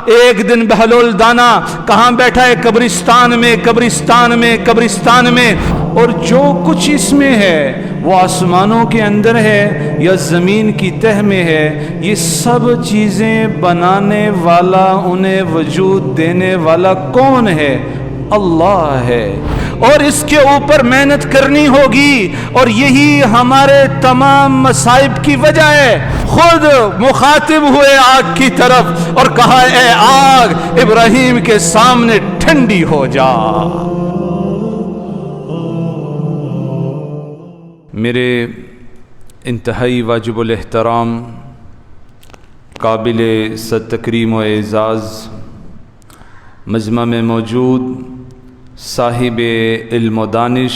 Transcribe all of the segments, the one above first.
ایک دن بہلول دانا کہاں بیٹھا ہے؟ قبرستان میں، قبرستان میں، قبرستان میں، اور جو کچھ اس میں ہے وہ آسمانوں کے اندر ہے یا زمین کی تہ میں ہے، یہ سب چیزیں بنانے والا، انہیں وجود دینے والا کون ہے؟ اللہ ہے، اور اس کے اوپر محنت کرنی ہوگی، اور یہی ہمارے تمام مصائب کی وجہ ہے۔ خود مخاطب ہوئے آگ کی طرف اور کہا اے آگ ابراہیم کے سامنے ٹھنڈی ہو جا۔ میرے انتہائی واجب الاحترام، قابل صد تکریم و اعزاز مجمع میں موجود صاحب علم و دانش،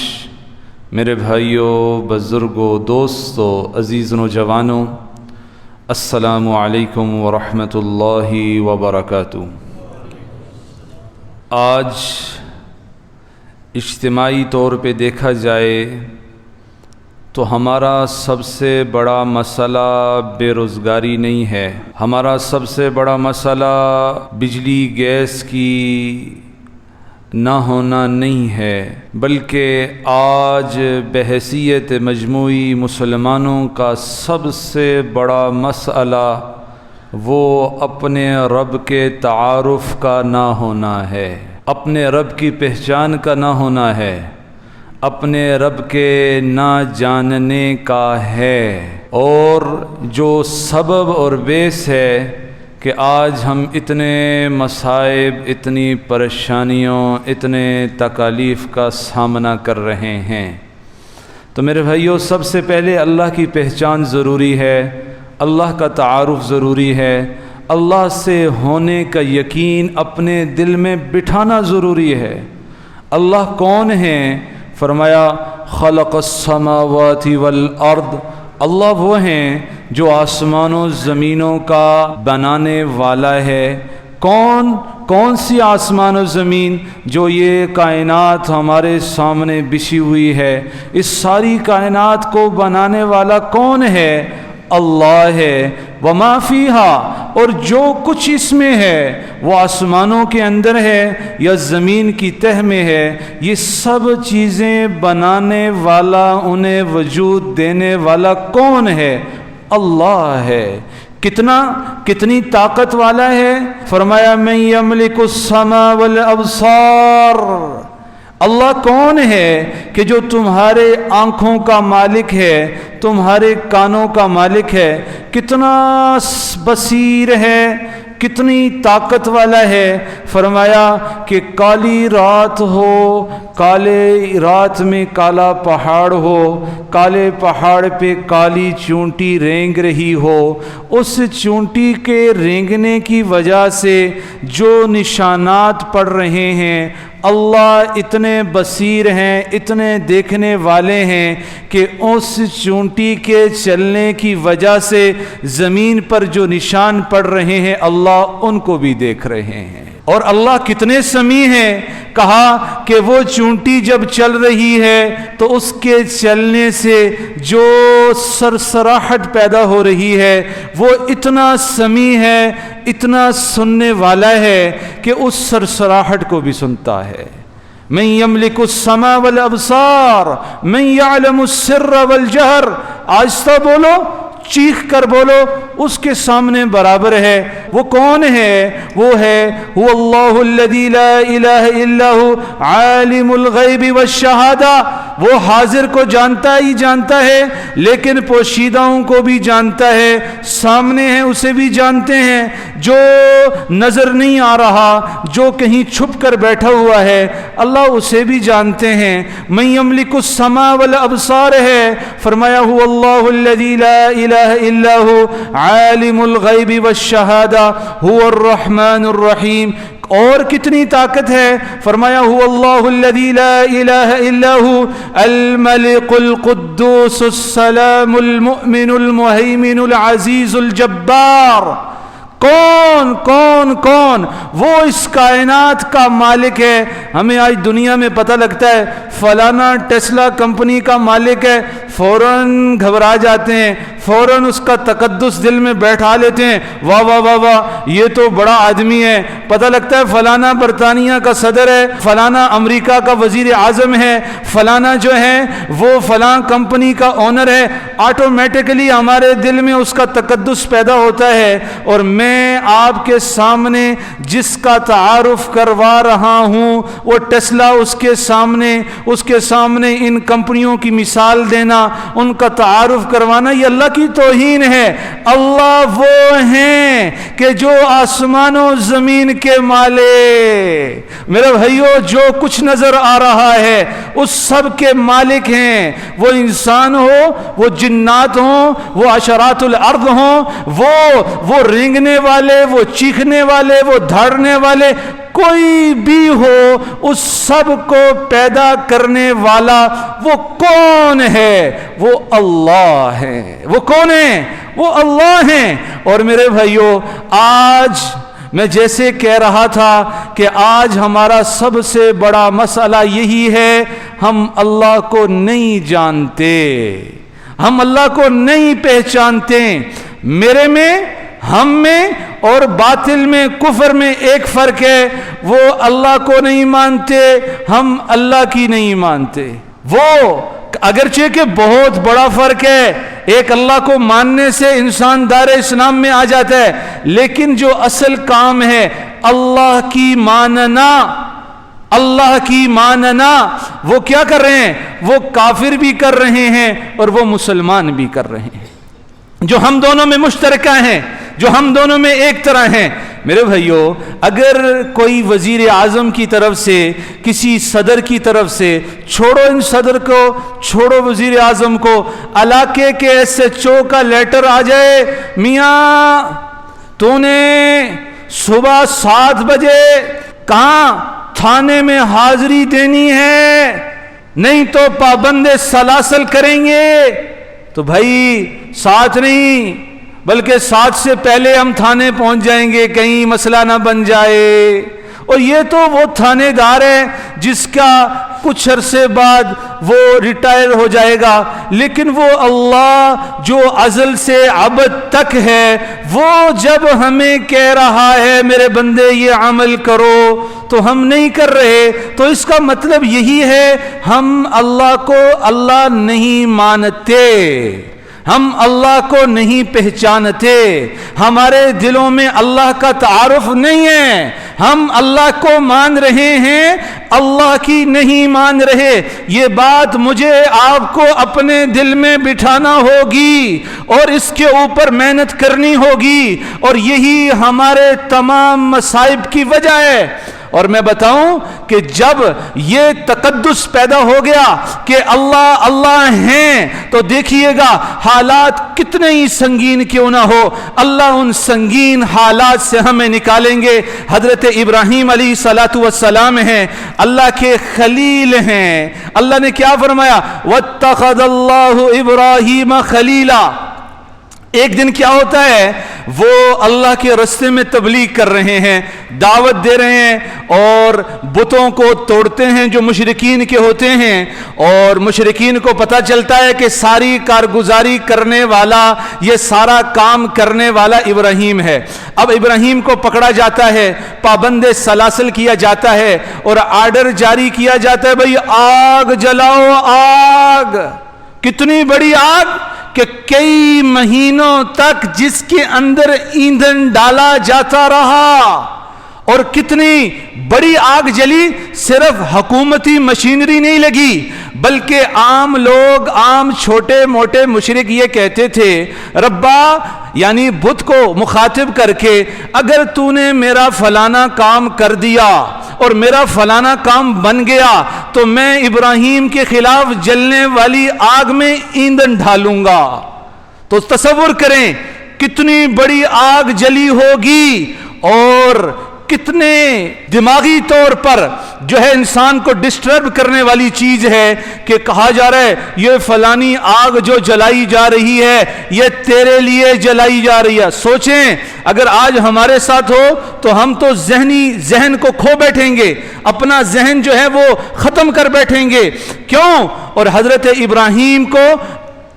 میرے بھائیوں، بزرگوں، دوستوں، عزیز نوجوانوں، السلام علیکم ورحمۃ اللہ وبرکاتہ۔ آج اجتماعی طور پہ دیکھا جائے تو ہمارا سب سے بڑا مسئلہ بے روزگاری نہیں ہے، ہمارا سب سے بڑا مسئلہ بجلی گیس کی نہ ہونا نہیں ہے، بلکہ آج بحیثیت مجموعی مسلمانوں کا سب سے بڑا مسئلہ وہ اپنے رب کے تعارف کا نہ ہونا ہے، اپنے رب کی پہچان کا نہ ہونا ہے، اپنے رب کے نہ جاننے کا ہے۔ اور جو سبب اور بیس ہے کہ آج ہم اتنے مصائب، اتنی پریشانیوں، اتنے تکالیف کا سامنا کر رہے ہیں، تو میرے بھائیوں، سب سے پہلے اللہ کی پہچان ضروری ہے، اللہ کا تعارف ضروری ہے، اللہ سے ہونے کا یقین اپنے دل میں بٹھانا ضروری ہے۔ اللہ کون ہیں؟ فرمایا خلق السماوات والارض، اللہ وہ ہیں جو آسمانوں زمینوں کا بنانے والا ہے۔ کون سی آسمان و زمین؟ جو یہ کائنات ہمارے سامنے بچھی ہوئی ہے، اس ساری کائنات کو بنانے والا کون ہے؟ اللہ ہے۔ وما فیہا، اور جو کچھ اس میں ہے، وہ آسمانوں کے اندر ہے یا زمین کی تہ میں ہے، یہ سب چیزیں بنانے والا، انہیں وجود دینے والا کون ہے؟ اللہ ہے۔ کتنی طاقت والا ہے؟ فرمایا من یملک السماء والابصار، اللہ کون ہے کہ جو تمہارے آنکھوں کا مالک ہے، تمہارے کانوں کا مالک ہے، کتنا بصیر ہے، کتنی طاقت والا ہے۔ فرمایا کہ کالی رات ہو، کالے رات میں کالا پہاڑ ہو، کالے پہاڑ پہ کالی چونٹی رینگ رہی ہو، اس چونٹی کے رینگنے کی وجہ سے جو نشانات پڑ رہے ہیں، اللہ اتنے بصیر ہیں، اتنے دیکھنے والے ہیں کہ اس چونٹی کے چلنے کی وجہ سے زمین پر جو نشان پڑ رہے ہیں، اللہ ان کو بھی دیکھ رہے ہیں۔ اور اللہ کتنے سمیع ہیں، کہا کہ وہ چونٹی جب چل رہی ہے تو اس کے چلنے سے جو سرسراہٹ پیدا ہو رہی ہے، وہ اتنا سمیع ہے، اتنا سننے والا ہے کہ اس سرسراہٹ کو بھی سنتا ہے۔ من یملک السماء والابصار من یعلم السر والجہر، آہستہ بولو، چیخ کر بولو، اس کے سامنے برابر ہے۔ وہ کون ہے؟ وہ ہے هو اللہ الذی لا الہ الا هو عالم الغیب والشہادہ، وہ حاضر کو جانتا ہی جانتا ہے، لیکن پوشیدہوں کو بھی جانتا ہے، سامنے ہیں اسے بھی جانتے ہیں، جو نظر نہیں آ رہا، جو کہیں چھپ کر بیٹھا ہوا ہے، اللہ اسے بھی جانتے ہیں۔ من یملک السماء والابصار ہے، فرمایا هو اللہ الذی لا الہ الا هو عالم الغیب والشہادہ هو الرحمن الرحیم۔ اور کتنی طاقت ہے؟ فرمایا هو اللہ الذی لا الہ الا هو الملک القدوس السلام المؤمن المہیمن العزیز الجبار۔ کون وہ اس کائنات کا مالک ہے۔ ہمیں آج دنیا میں پتہ لگتا ہے فلانا ٹیسلا کمپنی کا مالک ہے، فوراً گھبرا جاتے ہیں، فوراً اس کا تقدس دل میں بیٹھا لیتے ہیں، واہ واہ واہ واہ یہ تو بڑا آدمی ہے، پتہ لگتا ہے فلانا برطانیہ کا صدر ہے، فلانا امریکہ کا وزیر اعظم ہے، فلانا جو ہے وہ فلاں کمپنی کا اونر ہے، آٹومیٹکلی ہمارے دل میں اس کا تقدس پیدا ہوتا ہے۔ اور میں آپ کے سامنے جس کا تعارف کروا رہا ہوں وہ ٹیسلا، اس کے سامنے ان کمپنیوں کی مثال دینا، ان کا تعارف کروانا، یہ اللہ کی توہین ہے۔ اللہ وہ ہیں کہ جو آسمان و زمین کے مالک، میرے بھائیو جو کچھ نظر آ رہا ہے اس سب کے مالک ہیں، وہ انسان ہو، وہ جنات ہوں، وہ عشرات الارض ہوں، وہ رینگنے والے، وہ چیخنے والے، وہ دھاڑنے والے، کوئی بھی ہو، اس سب کو پیدا کرنے والا وہ کون ہے؟ وہ اللہ ہے۔ وہ کون ہے؟ وہ اللہ ہیں۔ اور میرے بھائیو آج میں جیسے کہہ رہا تھا کہ آج ہمارا سب سے بڑا مسئلہ یہی ہے، ہم اللہ کو نہیں جانتے، ہم اللہ کو نہیں پہچانتے۔ میرے میں، ہم میں اور باطل میں، کفر میں ایک فرق ہے، وہ اللہ کو نہیں مانتے، ہم اللہ کی نہیں مانتے۔ وہ اگرچہ کہ بہت بڑا فرق ہے، ایک اللہ کو ماننے سے انسان دار اسلام میں آ جاتا ہے، لیکن جو اصل کام ہے اللہ کی ماننا، اللہ کی ماننا، وہ کیا کر رہے ہیں؟ وہ کافر بھی کر رہے ہیں اور وہ مسلمان بھی کر رہے ہیں، جو ہم دونوں میں مشترکہ ہیں، جو ہم دونوں میں ایک طرح ہیں۔ میرے بھائیو اگر کوئی وزیر اعظم کی طرف سے، کسی صدر کی طرف سے، چھوڑو ان صدر کو، چھوڑو وزیر اعظم کو، علاقے کے ایس ایچ او کا لیٹر آ جائے، میاں تو نے صبح 7 بجے کہاں تھانے میں حاضری دینی ہے، نہیں تو پابند سلاسل کریں گے، تو بھائی 7 نہیں بلکہ 7 سے پہلے ہم تھانے پہنچ جائیں گے، کہیں مسئلہ نہ بن جائے۔ اور یہ تو وہ تھانے دار ہے جس کا کچھ عرصے بعد وہ ریٹائر ہو جائے گا، لیکن وہ اللہ جو ازل سے ابد تک ہے، وہ جب ہمیں کہہ رہا ہے میرے بندے یہ عمل کرو تو ہم نہیں کر رہے، تو اس کا مطلب یہی ہے ہم اللہ کو اللہ نہیں مانتے، ہم اللہ کو نہیں پہچانتے، ہمارے دلوں میں اللہ کا تعارف نہیں ہے، ہم اللہ کو مان رہے ہیں، اللہ کی نہیں مان رہے۔ یہ بات مجھے آپ کو اپنے دل میں بٹھانا ہوگی اور اس کے اوپر محنت کرنی ہوگی، اور یہی ہمارے تمام مصائب کی وجہ ہے۔ اور میں بتاؤں کہ جب یہ تقدس پیدا ہو گیا کہ اللہ اللہ ہیں، تو دیکھیے گا حالات کتنے ہی سنگین کیوں نہ ہو، اللہ ان سنگین حالات سے ہمیں نکالیں گے۔ حضرت ابراہیم علیہ السلام ہیں، اللہ کے خلیل ہیں، اللہ نے کیا فرمایا؟ وَاتَّخَذَ اللَّهُ إِبْرَاهِيمَ خَلِيلًا۔ ایک دن کیا ہوتا ہے، وہ اللہ کے رستے میں تبلیغ کر رہے ہیں، دعوت دے رہے ہیں، اور بتوں کو توڑتے ہیں جو مشرکین کے ہوتے ہیں، اور مشرکین کو پتہ چلتا ہے کہ ساری کارگزاری کرنے والا، یہ سارا کام کرنے والا ابراہیم ہے۔ اب ابراہیم کو پکڑا جاتا ہے، پابند سلاسل کیا جاتا ہے، اور آرڈر جاری کیا جاتا ہے، بھئی آگ جلاؤ، آگ۔ کتنی بڑی آگ کہ کئی مہینوں تک جس کے اندر ایندھن ڈالا جاتا رہا، اور کتنی بڑی آگ جلی، صرف حکومتی مشینری نہیں لگی بلکہ عام لوگ، عام چھوٹے موٹے مشرک یہ کہتے تھے، ربا یعنی بت کو مخاطب کر کے، اگر تو نے میرا فلانا کام کر دیا اور میرا فلانا کام بن گیا تو میں ابراہیم کے خلاف جلنے والی آگ میں ایندھن ڈھالوں گا۔ تو تصور کریں کتنی بڑی آگ جلی ہوگی، اور کتنے دماغی طور پر جو ہے انسان کو ڈسٹرب کرنے والی چیز ہے کہ کہا جا رہا ہے یہ فلانی آگ جو جلائی جا رہی ہے یہ تیرے لیے جلائی جا رہی ہے۔ سوچیں اگر آج ہمارے ساتھ ہو تو ہم تو ذہن کو کھو بیٹھیں گے، اپنا ذہن جو ہے وہ ختم کر بیٹھیں گے۔ کیوں؟ اور حضرت ابراہیم کو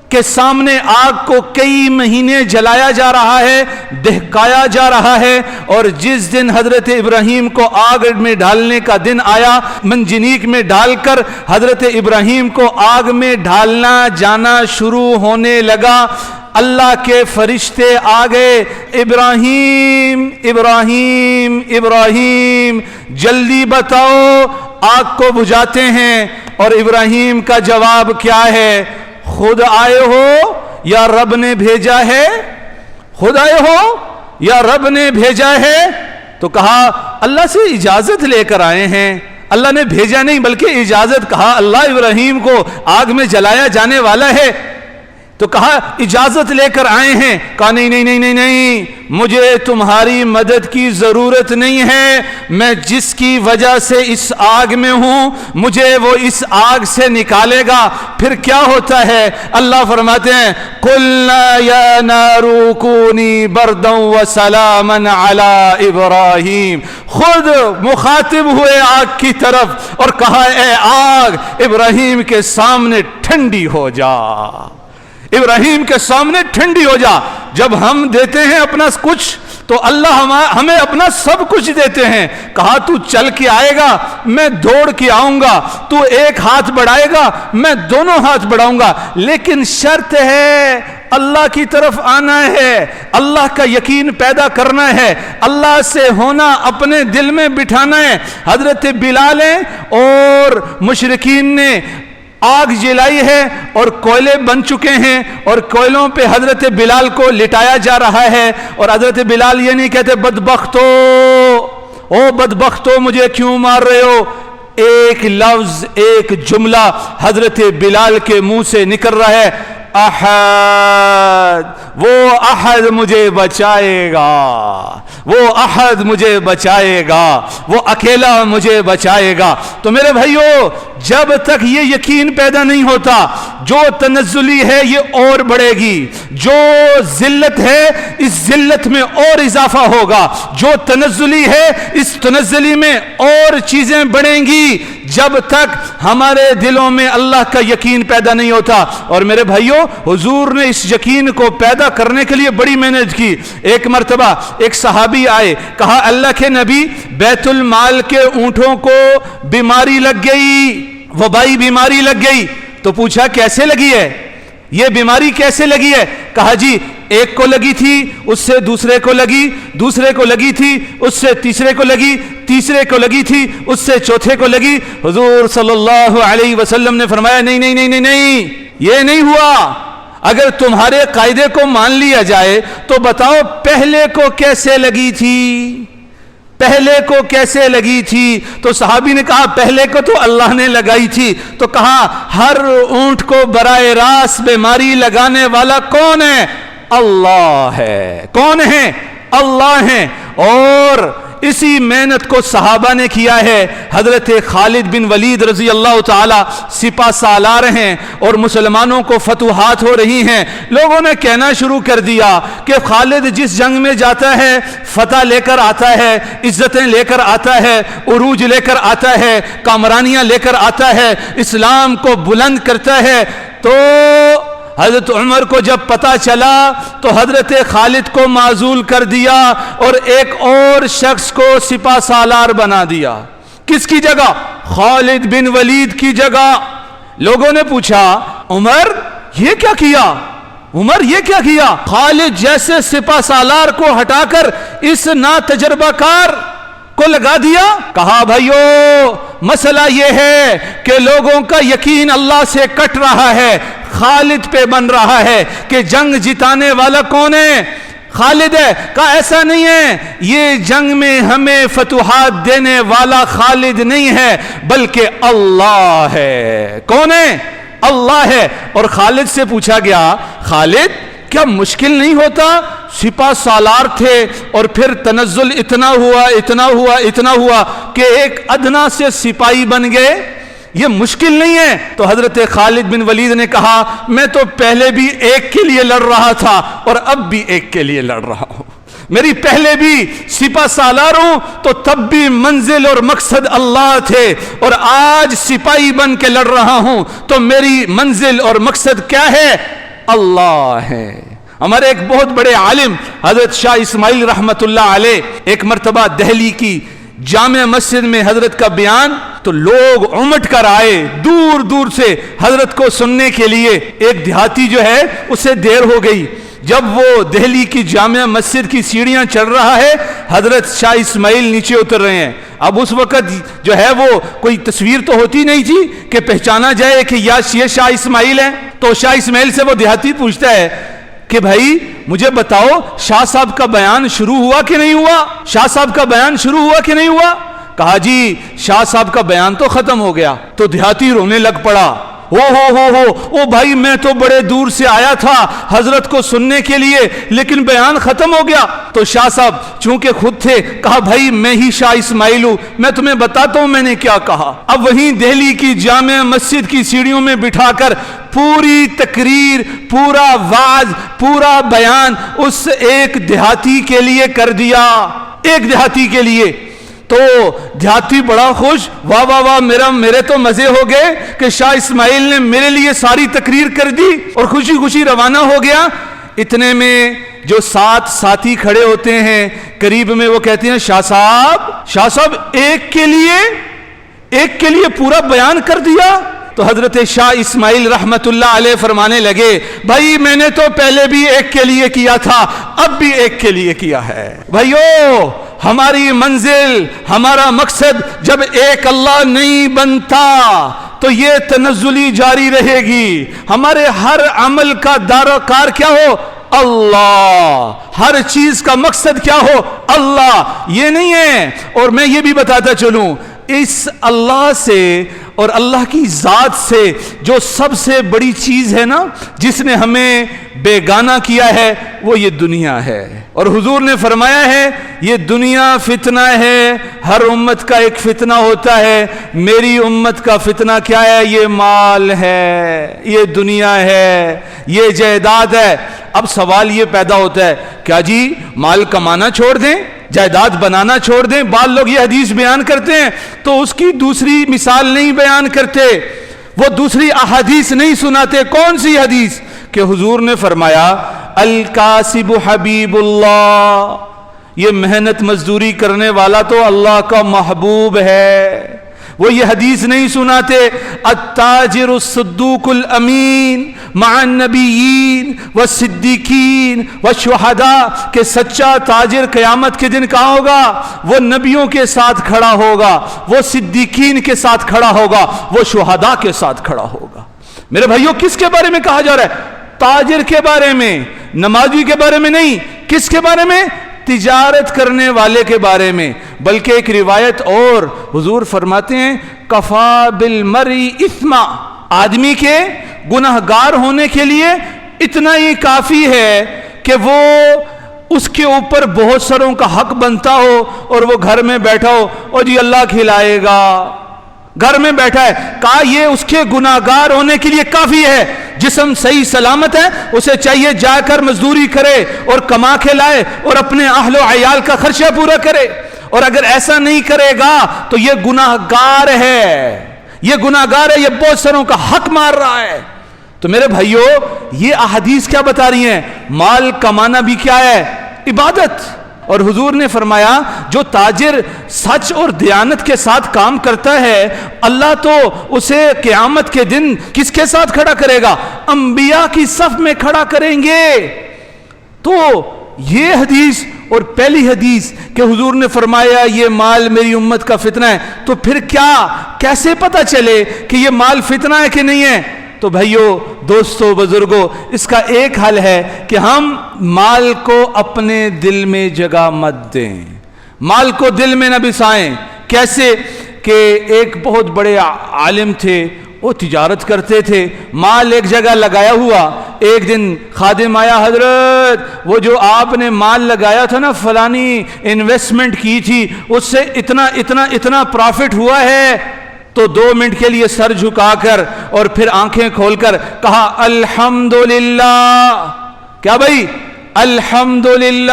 کے سامنے آگ کو کئی مہینے جلایا جا رہا ہے، دہکایا جا رہا ہے، اور جس دن حضرت ابراہیم کو آگ میں ڈالنے کا دن آیا، منجنیق میں ڈال کر حضرت ابراہیم کو آگ میں ڈالنا جانا شروع ہونے لگا، اللہ کے فرشتے آ گئے، ابراہیم ابراہیم ابراہیم جلدی بتاؤ آگ کو بجھاتے ہیں، اور ابراہیم کا جواب کیا ہے؟ خود آئے ہو یا رب نے بھیجا ہے؟ خود آئے ہو یا رب نے بھیجا ہے؟ تو کہا اللہ سے اجازت لے کر آئے ہیں، اللہ نے بھیجا نہیں بلکہ اجازت، کہا اللہ ابراہیم کو آگ میں جلایا جانے والا ہے، تو کہا اجازت لے کر آئے ہیں، کہا نہیں نہیں نہیں نہیں نہیں، مجھے تمہاری مدد کی ضرورت نہیں ہے، میں جس کی وجہ سے اس آگ میں ہوں مجھے وہ اس آگ سے نکالے گا۔ پھر کیا ہوتا ہے؟ اللہ فرماتے ہیں قُلْنَا يَا نَارُ كُونِي بَرْدًا وَسَلَامًا عَلَىٰ إِبْرَاهِيمَ، خود مخاطب ہوئے آگ کی طرف اور کہا اے آگ ابراہیم کے سامنے ٹھنڈی ہو جا، ابراہیم کے سامنے ٹھنڈی ہو جا۔ جب ہم دیتے ہیں اپنا کچھ تو اللہ ہمیں اپنا سب کچھ دیتے ہیں، کہا تو چل کے آئے گا میں دوڑ کے آؤں گا، تو ایک ہاتھ بڑھائے گا میں دونوں ہاتھ بڑھاؤں گا، لیکن شرط ہے اللہ کی طرف آنا ہے، اللہ کا یقین پیدا کرنا ہے، اللہ سے ہونا اپنے دل میں بٹھانا ہے۔ حضرت بلال اور مشرکین نے آگ جلائی ہے اور کوئلے بن چکے ہیں، اور کوئلوں پہ حضرت بلال کو لٹایا جا رہا ہے، اور حضرت بلال یہ نہیں کہتے بدبختو او بدبختو مجھے کیوں مار رہے ہو، ایک لفظ ایک جملہ حضرت بلال کے منہ سے نکل رہا ہے، احد، وہ احد مجھے بچائے گا، وہ احد مجھے بچائے گا، وہ اکیلا مجھے بچائے گا۔ تو میرے بھائیو، جب تک یہ یقین پیدا نہیں ہوتا جو تنزلی ہے یہ اور بڑھے گی، جو ذلت ہے اس ذلت میں اور اضافہ ہوگا، جو تنزلی ہے اس تنزلی میں اور چیزیں بڑھیں گی، جب تک ہمارے دلوں میں اللہ کا یقین پیدا نہیں ہوتا۔ اور میرے بھائیو، حضور نے اس یقین کو پیدا کرنے کے لیے بڑی محنت کی۔ ایک مرتبہ ایک صحابی آئے، کہا اللہ کے نبی بیت المال کے اونٹوں کو بیماری لگ گئی، وبائی بیماری لگ گئی۔ تو پوچھا کیسے لگی ہے، یہ بیماری کیسے لگی ہے؟ کہا جی ایک کو لگی تھی، اس سے دوسرے کو لگی، دوسرے کو لگی تھی، اس سے تیسرے کو لگی، تیسرے کو لگی تھی، اس سے چوتھے کو لگی۔ حضور صلی اللہ علیہ وسلم نے فرمایا نہیں نہیں نہیں نہیں نہیں، یہ نہیں ہوا۔ اگر تمہارے قاعدے کو مان لیا جائے تو بتاؤ پہلے کو کیسے لگی تھی، پہلے کو کیسے لگی تھی؟ تو صحابی نے کہا پہلے کو تو اللہ نے لگائی تھی۔ تو کہا ہر اونٹ کو براہ راست بیماری لگانے والا کون ہے؟ اللہ ہے۔ کون ہے؟ اللہ ہے۔ اور اسی محنت کو صحابہ نے کیا ہے۔ حضرت خالد بن ولید رضی اللہ تعالی سپہ سالار ہیں اور مسلمانوں کو فتوحات ہو رہی ہیں، لوگوں نے کہنا شروع کر دیا کہ خالد جس جنگ میں جاتا ہے فتح لے کر آتا ہے، عزتیں لے کر آتا ہے، عروج لے کر آتا ہے، کامرانیاں لے کر آتا ہے، اسلام کو بلند کرتا ہے۔ تو حضرت عمر کو جب پتا چلا تو حضرت خالد کو معزول کر دیا اور ایک اور شخص کو سپہ سالار بنا دیا۔ کس کی جگہ؟ خالد بن ولید کی جگہ۔ لوگوں نے پوچھا عمر یہ کیا کیا؟ عمر یہ کیا کیا؟ خالد جیسے سپہ سالار کو ہٹا کر اس نا تجربہ کار کو لگا دیا۔ کہا بھائیو مسئلہ یہ ہے کہ لوگوں کا یقین اللہ سے کٹ رہا ہے، خالد پہ بن رہا ہے کہ جنگ جتانے والا کون ہے؟ خالد ہے۔ کہا ایسا نہیں ہے، یہ جنگ میں ہمیں فتوحات دینے والا خالد نہیں ہے بلکہ اللہ ہے۔ کون ہے؟ اللہ ہے۔ اور خالد سے پوچھا گیا خالد کیا مشکل نہیں ہوتا؟ سپہ سالار تھے اور پھر تنزل اتنا ہوا اتنا ہوا اتنا ہوا کہ ایک ادنا سے سپاہی بن گئے، یہ مشکل نہیں ہے؟ تو حضرت خالد بن ولید نے کہا میں تو پہلے بھی ایک کے لیے لڑ رہا تھا اور اب بھی ایک کے لیے لڑ رہا ہوں، میری پہلے بھی سپہ سالار ہوں تو تب بھی منزل اور مقصد اللہ تھے، اور آج سپاہی بن کے لڑ رہا ہوں تو میری منزل اور مقصد کیا ہے؟ اللہ ہے۔ ہمارے ایک بہت بڑے عالم حضرت شاہ اسماعیل رحمت اللہ علیہ، ایک مرتبہ دہلی کی جامع مسجد میں حضرت کا بیان، تو لوگ امٹ کر آئے دور دور سے حضرت کو سننے کے لیے۔ ایک دیہاتی جو ہے اسے دیر ہو گئی، جب وہ دہلی کی جامع مسجد کی سیڑھیاں چڑھ رہا ہے، حضرت شاہ اسماعیل نیچے اتر رہے ہیں۔ اب اس وقت جو ہے وہ کوئی تصویر تو ہوتی نہیں تھی کہ پہچانا جائے کہ یہ شاہ اسماعیل ہے، تو شاہ اسماعیل سے وہ دیہاتی پوچھتا ہے کہ بھائی مجھے بتاؤ شاہ صاحب کا بیان شروع ہوا کہ نہیں ہوا؟ شاہ صاحب کا بیان شروع ہوا کہ نہیں ہوا؟ کہا جی شاہ صاحب کا بیان تو ختم ہو گیا۔ تو دیہاتی رونے لگ پڑا، او بھائی میں تو بڑے دور سے آیا تھا حضرت کو سننے کے لیے، لیکن بیان ختم ہو گیا۔ تو شاہ صاحب چونکہ خود تھے، کہا بھائی میں ہی شاہ اسماعیل ہوں، میں تمہیں بتاتا ہوں میں نے کیا کہا۔ اب وہیں دہلی کی جامع مسجد کی سیڑھیوں میں بٹھا کر پوری تقریر، پورا وعظ، پورا بیان اس ایک دیہاتی کے لیے کر دیا، ایک دیہاتی کے لیے۔ تو دیہاتی بڑا خوش، واہ واہ واہ، میرے تو مزے ہو گئے کہ شاہ اسماعیل نے میرے لیے ساری تقریر کر دی، اور خوشی خوشی روانہ ہو گیا۔ اتنے میں جو 7 ساتھی کھڑے ہوتے ہیں قریب میں، وہ کہتے ہیں شاہ صاحب ایک کے لیے پورا بیان کر دیا۔ تو حضرت شاہ اسماعیل رحمت اللہ علیہ فرمانے لگے، بھائی میں نے تو پہلے بھی ایک کے لیے کیا تھا، اب بھی ایک کے لیے کیا ہے۔ بھائیو ہماری منزل، ہمارا مقصد جب ایک اللہ نہیں بنتا تو یہ تنزلی جاری رہے گی۔ ہمارے ہر عمل کا داروکار کیا ہو؟ اللہ۔ ہر چیز کا مقصد کیا ہو؟ اللہ۔ یہ نہیں ہے، اور میں یہ بھی بتاتا چلوں، اس اللہ سے اور اللہ کی ذات سے جو سب سے بڑی چیز ہے نا، جس نے ہمیں بیگانہ کیا ہے، وہ یہ دنیا ہے۔ اور حضور نے فرمایا ہے یہ دنیا فتنہ ہے، ہر امت کا ایک فتنہ ہوتا ہے، میری امت کا فتنہ کیا ہے؟ یہ مال ہے، یہ دنیا ہے، یہ جائیداد ہے۔ اب سوال یہ پیدا ہوتا ہے، کیا جی مال کمانا چھوڑ دیں، جائیداد بنانا چھوڑ دیں؟ بعض لوگ یہ حدیث بیان کرتے ہیں تو اس کی دوسری مثال نہیں بیان کرتے، وہ دوسری احادیث نہیں سناتے۔ کون سی حدیث؟ کہ حضور نے فرمایا الکاسب حبیب اللہ، یہ محنت مزدوری کرنے والا تو اللہ کا محبوب ہے۔ وہ یہ حدیث نہیں سناتے التاجر الصدوق الامین مع النبیین والصدیقین والشہداء، کہ سچا تاجر قیامت کے دن کہاں ہوگا؟ وہ نبیوں کے ساتھ کھڑا ہوگا، وہ صدیقین کے ساتھ کھڑا ہوگا، وہ شہداء کے ساتھ کھڑا ہوگا۔ میرے بھائیوں کس کے بارے میں کہا جا رہا ہے؟ تاجر کے بارے میں، نمازی کے بارے میں نہیں۔ کس کے بارے میں؟ تجارت کرنے والے کے بارے میں۔ بلکہ ایک روایت اور حضور فرماتے ہیں کفا بالمرء اثما، آدمی کے گناہگار ہونے کے لیے اتنا ہی کافی ہے کہ وہ اس کے اوپر بہت ساروں کا حق بنتا ہو اور وہ گھر میں بیٹھا ہو اور جی اللہ کھلائے گا، گھر میں بیٹھا ہے۔ کہا یہ اس کے گناہگار ہونے کے لیے کافی ہے۔ جسم صحیح سلامت ہے، اسے چاہیے جا کر مزدوری کرے اور کما کے لائے اور اپنے اہل و عیال کا خرچہ پورا کرے، اور اگر ایسا نہیں کرے گا تو یہ گناہگار ہے، یہ گناہگار ہے، یہ بہت ساروں کا حق مار رہا ہے۔ تو میرے بھائیو یہ احادیث کیا بتا رہی ہیں؟ مال کمانا بھی کیا ہے؟ عبادت۔ اور حضور نے فرمایا جو تاجر سچ اور دیانت کے ساتھ کام کرتا ہے، اللہ تو اسے قیامت کے دن کس کے ساتھ کھڑا کرے گا؟ انبیاء کی صف میں کھڑا کریں گے۔ تو یہ حدیث اور پہلی حدیث کہ حضور نے فرمایا یہ مال میری امت کا فتنہ ہے، تو پھر کیا کیسے پتا چلے کہ یہ مال فتنہ ہے کہ نہیں ہے؟ تو بھائیو دوستو بزرگو، اس کا ایک حل ہے کہ ہم مال کو اپنے دل میں جگہ مت دیں، مال کو دل میں نہ بسائیں۔ کیسے کہ ایک بہت بڑے عالم تھے، وہ تجارت کرتے تھے، مال ایک جگہ لگایا ہوا۔ ایک دن خادم آیا، حضرت وہ جو آپ نے مال لگایا تھا نا، فلانی انویسٹمنٹ کی تھی، اس سے اتنا پرافٹ ہوا ہے۔ تو 2 منٹ کے لیے سر جھکا کر اور پھر آنکھیں کھول کر کہا الحمدللہ۔ کیا بھائی؟ الحمدللہ۔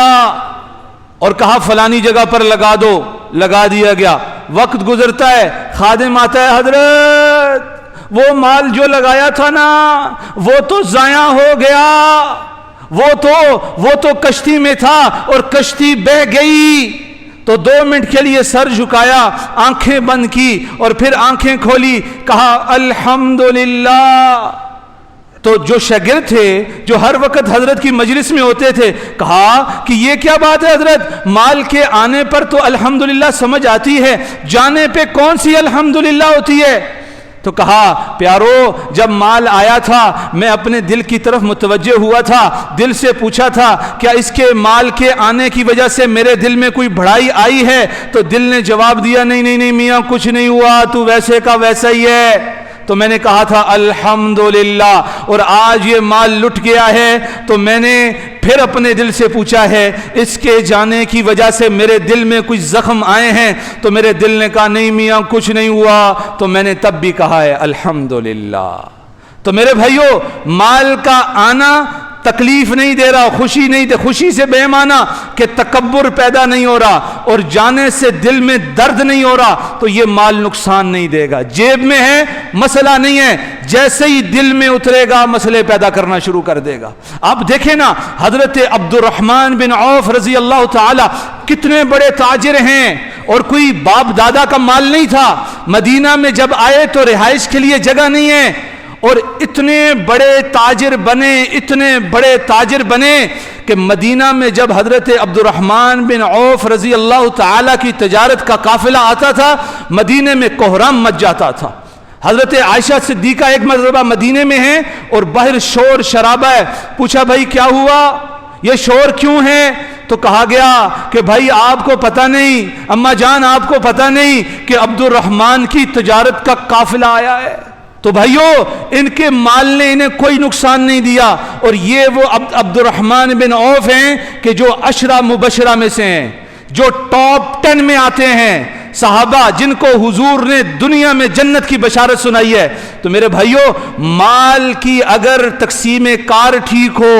اور کہا فلانی جگہ پر لگا دو، لگا دیا گیا۔ وقت گزرتا ہے، خادم آتا ہے، حضرت وہ مال جو لگایا تھا نا وہ تو ضائع ہو گیا، وہ تو کشتی میں تھا اور کشتی بہہ گئی۔ تو 2 منٹ کے لیے سر جھکایا، آنکھیں بند کی اور پھر آنکھیں کھولی، کہا الحمدللہ۔ تو جو شاگرد تھے جو ہر وقت حضرت کی مجلس میں ہوتے تھے، کہا کہ یہ کیا بات ہے حضرت، مال کے آنے پر تو الحمدللہ سمجھ آتی ہے، جانے پہ کون سی الحمدللہ ہوتی ہے؟ تو کہا پیارو، جب مال آیا تھا میں اپنے دل کی طرف متوجہ ہوا تھا، دل سے پوچھا تھا کیا اس کے مال کے آنے کی وجہ سے میرے دل میں کوئی بڑائی آئی ہے؟ تو دل نے جواب دیا نہیں میاں کچھ نہیں ہوا، تو ویسے کا ویسا ہی ہے۔ تو میں نے کہا تھا الحمدللہ، اور آج یہ مال لٹ گیا ہے تو میں نے پھر اپنے دل سے پوچھا ہے اس کے جانے کی وجہ سے میرے دل میں کچھ زخم آئے ہیں؟ تو میرے دل نے کہا نہیں میاں کچھ نہیں ہوا، تو میں نے تب بھی کہا ہے الحمدللہ۔ تو میرے بھائیو، مال کا آنا تکلیف نہیں دے رہا، خوشی نہیں دے، خوشی سے بے معنی کہ تکبر پیدا نہیں ہو رہا اور جانے سے دل میں درد نہیں ہو رہا، تو یہ مال نقصان نہیں دے گا۔ جیب میں ہے مسئلہ نہیں ہے، جیسے ہی دل میں اترے گا مسئلے پیدا کرنا شروع کر دے گا۔ آپ دیکھیں نا حضرت عبد الرحمن بن عوف رضی اللہ تعالی کتنے بڑے تاجر ہیں، اور کوئی باپ دادا کا مال نہیں تھا۔ مدینہ میں جب آئے تو رہائش کے لیے جگہ نہیں ہے، اور اتنے بڑے تاجر بنے کہ مدینہ میں جب حضرت عبد الرحمن بن عوف رضی اللہ تعالی کی تجارت کا قافلہ آتا تھا مدینے میں کوہرام مچ جاتا تھا۔ حضرت عائشہ صدیقہ ایک مرتبہ مدینے میں ہیں اور باہر شور شرابہ ہے، پوچھا بھائی کیا ہوا، یہ شور کیوں ہے؟ تو کہا گیا کہ بھائی آپ کو پتہ نہیں، اماں جان آپ کو پتہ نہیں کہ عبد الرحمن کی تجارت کا قافلہ آیا ہے۔ تو بھائیو، ان کے مال نے انہیں کوئی نقصان نہیں دیا، اور یہ وہ عبد الرحمن بن عوف ہیں کہ جو 10 مبشرہ میں سے ہیں، جو ٹاپ 10 میں آتے ہیں، صحابہ جن کو حضور نے دنیا میں جنت کی بشارت سنائی ہے۔ تو میرے بھائیو، مال کی اگر تقسیم کار ٹھیک ہو،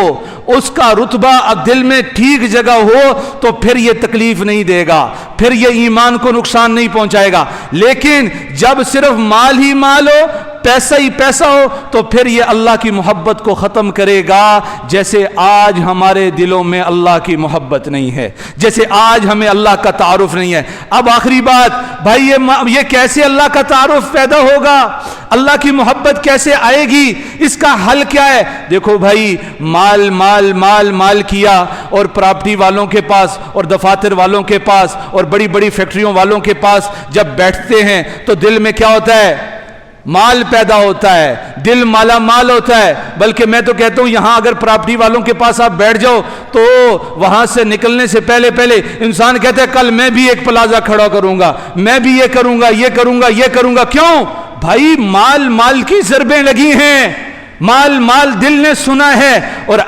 اس کا رتبہ دل میں ٹھیک جگہ ہو، تو پھر یہ تکلیف نہیں دے گا، پھر یہ ایمان کو نقصان نہیں پہنچائے گا۔ لیکن جب صرف مال ہی مال ہو، پیسہ ہی پیسہ ہو، تو پھر یہ اللہ کی محبت کو ختم کرے گا، جیسے آج ہمارے دلوں میں اللہ کی محبت نہیں ہے، جیسے آج ہمیں اللہ کا تعارف نہیں ہے۔ اب آخری بات بھائی، یہ کیسے اللہ کا تعارف پیدا ہوگا، اللہ کی محبت کیسے آئے گی، اس کا حل کیا ہے؟ دیکھو بھائی، مال مال مال مال کیا، اور پراپرٹی والوں کے پاس اور دفاتر والوں کے پاس اور بڑی بڑی فیکٹریوں والوں کے پاس جب بیٹھتے ہیں تو دل میں کیا ہوتا ہے؟ مال پیدا ہوتا ہے، دل مالا مال ہوتا ہے۔ بلکہ میں تو کہتا ہوں یہاں اگر پراپرٹی والوں کے پاس آپ بیٹھ جاؤ تو وہاں سے نکلنے سے پہلے انسان کہتا ہے کل میں بھی ایک پلازا کھڑا کروں گا، میں بھی یہ کروں گا یہ کروں گا یہ کروں گا۔ کیوں بھائی؟ مال کی ضربیں لگی ہیں، مال دل نے سنا ہے، اور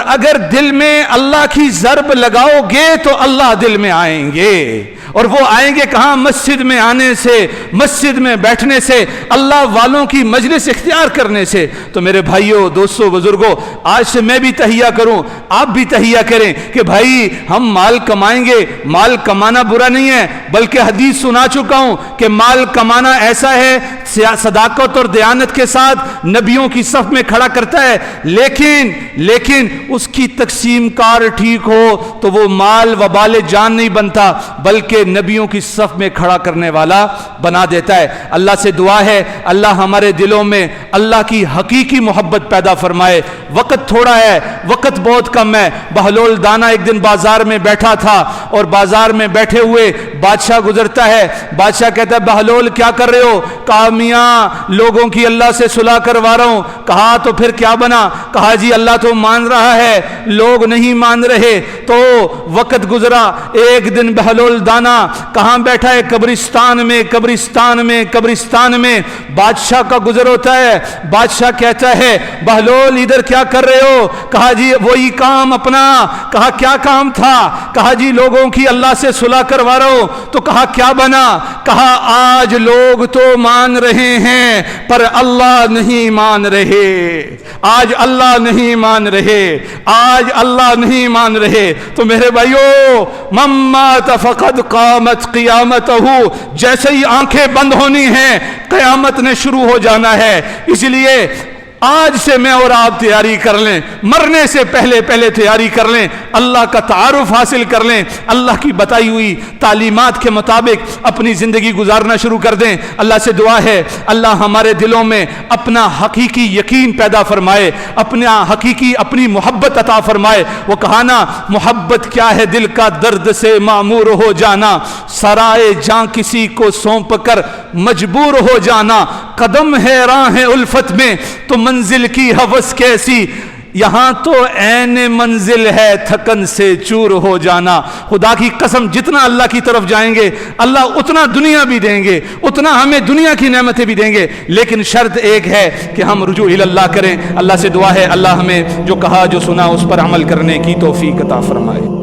اگر دل میں اللہ کی ضرب لگاؤ گے تو اللہ دل میں آئیں گے، اور وہ آئیں گے کہاں؟ مسجد میں آنے سے، مسجد میں بیٹھنے سے، اللہ والوں کی مجلس اختیار کرنے سے۔ تو میرے بھائیوں، دوستوں، بزرگوں، آج سے میں بھی تہیہ کروں، آپ بھی تہیہ کریں کہ بھائی ہم مال کمائیں گے، مال کمانا برا نہیں ہے، بلکہ حدیث سنا چکا ہوں کہ مال کمانا ایسا ہے صداقت اور دیانت کے ساتھ نبیوں کی صف میں کھڑا کرتا ہے، لیکن اس کی تقسیم کار ٹھیک ہو تو وہ مال وبال جان نہیں بنتا، بلکہ نبیوں کی صف میں کھڑا کرنے والا بنا دیتا ہے۔ اللہ سے دعا ہے اللہ ہمارے دلوں میں اللہ کی حقیقی محبت پیدا فرمائے۔ وقت تھوڑا ہے، وقت بہت کم ہے۔ بہلول دانا ایک دن بازار میں بیٹھا تھا، اور بازار میں بیٹھے ہوئے بادشاہ گزرتا ہے۔ بادشاہ کہتا ہے بہلول کیا کر رہے ہو؟ کہا میاں لوگوں کی اللہ سے صلح کروا رہا ہوں۔ کہا تو پھر کیا بنا؟ کہا جی اللہ تو مان رہا ہے، لوگ نہیں مان رہے۔ تو وقت گزرا، ایک دن بہلول دانا کہاں بیٹھا ہے؟ قبرستان میں بادشاہ کا گزر ہوتا ہے۔ بادشاہ کہتا ہے بہلول ادھر کیا کر رہے ہو؟ کہا جی وہی کام اپنا۔ کہا کیا کام تھا؟ کہا جی لوگوں کی اللہ سے صلح کروا رہا ہوں۔ تو کہا کیا بنا؟ کہا آج لوگ تو مان رہے ہیں پر اللہ نہیں مان رہے، آج اللہ نہیں مان رہے۔ آج اللہ نہیں مان رہے تو میرے بھائیو، من مات فقد قامت قیامتہ، جیسے ہی آنکھیں بند ہونی ہیں قیامت نے شروع ہو جانا ہے۔ اس لیے آج سے میں اور آپ تیاری کر لیں، مرنے سے پہلے تیاری کر لیں، اللہ کا تعارف حاصل کر لیں، اللہ کی بتائی ہوئی تعلیمات کے مطابق اپنی زندگی گزارنا شروع کر دیں۔ اللہ سے دعا ہے اللہ ہمارے دلوں میں اپنا حقیقی یقین پیدا فرمائے، اپنی محبت عطا فرمائے۔ وہ کہا نا، محبت کیا ہے دل کا درد سے معمور ہو جانا، سرائے جاں کسی کو سونپ کر مجبور ہو جانا، قدم ہے راہ الفت میں تو منزل کی ہوس کیسی، یہاں تو عین منزل ہے تھکن سے چور ہو جانا۔ خدا کی قسم جتنا اللہ کی طرف جائیں گے اللہ اتنا دنیا بھی دیں گے، اتنا ہمیں دنیا کی نعمتیں بھی دیں گے، لیکن شرط ایک ہے کہ ہم رجوع اللہ کریں۔ اللہ سے دعا ہے اللہ ہمیں جو کہا جو سنا اس پر عمل کرنے کی توفیق عطا فرمائے۔